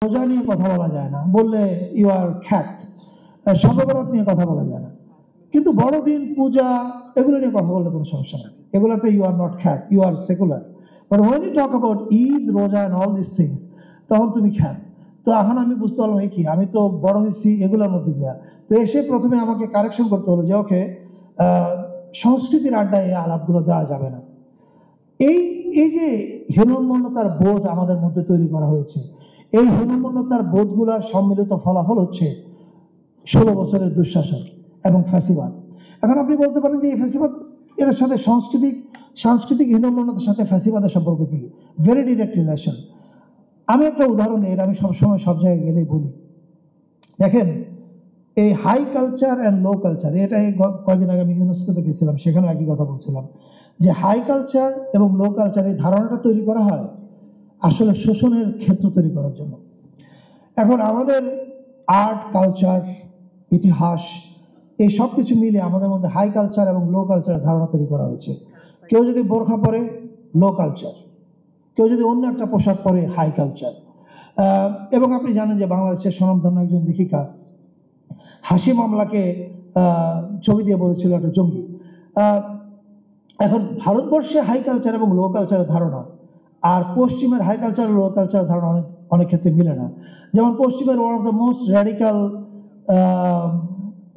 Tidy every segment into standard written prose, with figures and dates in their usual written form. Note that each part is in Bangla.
রোজা নিয়ে কথা বলা যায় না, বললে ইউ আর খ্যাত। শবে বরাত নিয়ে কথা বলা যায় না, কিন্তু বড়দিন, পূজা, এগুলো নিয়ে কথা বললে কোনো সমস্যা নেই। এগুলোতে ইউ আর নট খ্যাত, you are secular. But when you talk about Eid, roza and all this things, তখন তুমি খ্যাত। তো এখন আমি বুঝতে পারলাম কি, আমি তো বড় হয়েছি এগুলোর মধ্যে দেওয়া। তো এসে প্রথমে আমাকে কারেকশন করতে হলো যে ওকে, সংস্কৃতির আড্ডায় এই আলাপগুলো দেওয়া যাবে না। এই এই যে হীনম্মন্যতার বোধ আমাদের মধ্যে তৈরি করা হয়েছে, এই হীনম্মন্যতার বোধগুলোর সম্মিলিত ফলাফল হচ্ছে 16 বছরের দুঃশাসন এবং ফ্যাসিবাদ। এখন আপনি বলতে পারেন যে এই ফ্যাসিবাদ, এর সাথে সাংস্কৃতিক হীনম্মন্যতার সাথে ফ্যাসিবাদের সম্পর্ক কি? Very direct relation. আমি একটা উদাহরণ দিই, আমি সবসময় সব জায়গায় গেলেই বলি। দেখেন, এই high culture and low culture, এটা কয়েকদিন আগে আমি ইউনেস্কোতে গেছিলাম, সেখানে একই কথা বলছিলাম যে হাই কালচার এবং লো কালচার, এই ধারণাটা তৈরি করা হয় আসলে শোষণের ক্ষেত্র তৈরি করার জন্য। এখন আমাদের আর্ট, কালচার, ইতিহাস, এই সব কিছু মিলে আমাদের মধ্যে হাই কালচার এবং লো কালচারের ধারণা তৈরি করা হয়েছে। কেউ যদি বোরখা পরে, লো কালচার। কেউ যদি অন্য একটা পোশাক পরে, হাই কালচার। এবং আপনি জানেন যে বাংলাদেশের স্বনামধন্য একজন লেখিকা হাসি মামলাকে ছবি দিয়ে বলেছিল একটা জঙ্গি। এখন ভারতবর্ষে হাই কালচার এবং লো কালচারের ধারণা আর পশ্চিমের হাই কালচার, লো কালচারের ধারণা অনেক ক্ষেত্রে মিলে না। যেমন পশ্চিমের one of the most radical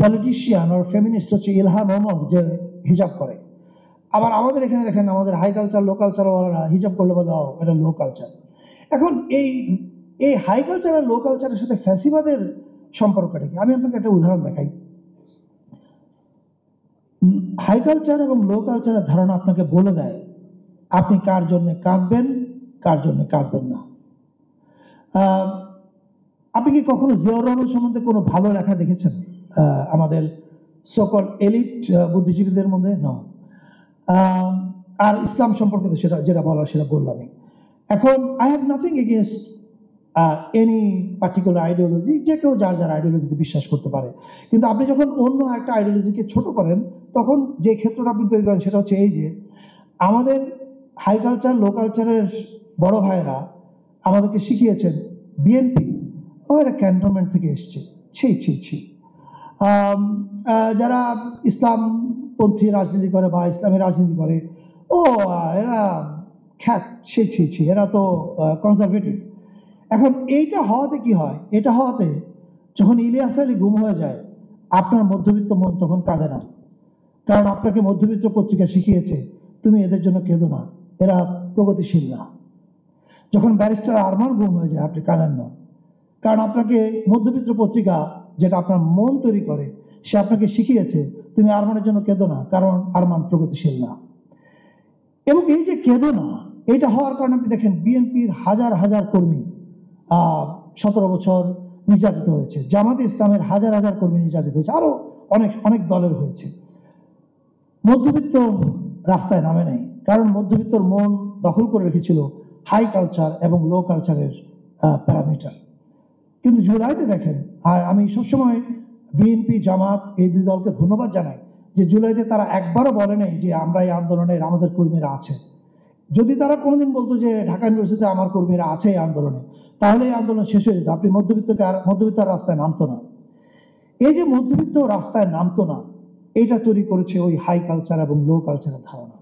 politician আর ফেমিনিস্ট হচ্ছে ইলহা মোহাম্মদ, যে হিজাব করে। আবার আমাদের এখানে দেখেন, আমাদের হাই কালচার, লো কালচারওয়ালারা হিজাব করলে বলে এটা লো কালচার। এখন এই হাই কালচার আর লো কালচারের সাথে ফ্যাসিবাদের সম্পর্কটা কি? আমি আপনাকে একটা উদাহরণ দেখাই। হাই কালচার এবং লো কালচারের ধারণা আপনাকে বলে দেয় আপনি কার জন্য কাঁদবেন, কার জন্য কাঁদবেন না। আপনি কি কখনো জিয়াউর রহমান সম্বন্ধে কোনো ভালো লেখা দেখেছেন আমাদের সকল এলিট বুদ্ধিজীবীদের মধ্যে? না। আর ইসলাম সম্পর্কে সেটা যেটা বলার সেটা বললামই। এখন I have nothing against any particular ideology, যে কেউ যার যার আইডিওলজিতে বিশ্বাস করতে পারে। কিন্তু আপনি যখন অন্য একটা আইডিওলজিকে ছোট করেন, তখন যে ক্ষেত্রটা আপনি তৈরি করেন সেটা হচ্ছে এই যে আমাদের হাই কালচার, লো কালচারের বড় ভাইয়েরা আমাদেরকে শিখিয়েছেন বিএনপি ও এরা ক্যান্টনমেন্ট থেকে এসছে, ছি। যারা ইসলামপন্থী রাজনীতি করে বা ইসলামের রাজনীতি করে, এরা খ্যাত, ছি, এরা তো কনজারভেটিভ। এখন এইটা হওয়াতে কি হয়? এটা হওয়াতে যখন ইলিয়াস আলী গুম হয়ে যায়, আপনার মধ্যবিত্ত মন তখন কাঁদে না, কারণ আপনাকে মধ্যবিত্ত পত্রিকা শিখিয়েছে তুমি এদের জন্য কেঁদো না, এরা প্রগতিশীল না। যখন ব্যারিস্টার আরমান গুম হয়ে যায়, আপনি কাঁদেন না, কারণ আপনাকে মধ্যবিত্ত পত্রিকা, যেটা আপনার মন তৈরি করে, সে আপনাকে শিখিয়েছে তুমি আরমানের জন্য কেঁদো না, কারণ আরমান প্রগতিশীল না। এবং এই যে কেঁদো না, এটা হওয়ার কারণে আপনি দেখেন বিএনপির হাজার হাজার কর্মী 17 বছর নির্যাতিত হয়েছে, জামাতে ইসলামের হাজার হাজার কর্মী নির্যাতিত হয়েছে, আরো অনেক দলের হয়েছে। মধ্যবিত্ত রাস্তায় নামে নেই, কারণ মধ্যবিত্তর মন দখল করে রেখেছিল হাই কালচার এবং লো কালচারের প্যারামিটার। কিন্তু জুলাইতে দেখেন, আমি সবসময় বিএনপি, জামাত, এই দুই দলকে ধন্যবাদ জানাই যে জুলাইতে তারা একবারও বলে নেই যে আমরা এই আন্দোলনের আমাদের কর্মীরা আছে। যদি তারা কোনোদিন বলতো যে ঢাকা ইউনিভার্সিটিতে আমার কর্মীরা আছে এই আন্দোলনে, তাহলে এই আন্দোলন শেষ হয়ে যেত, আপনি মধ্যবিত্ত রাস্তায় নামতো না। এই যে মধ্যবিত্ত রাস্তায় নামতো না, এইটা তৈরি করেছে ওই হাই কালচার এবং লো কালচারের ধারণা।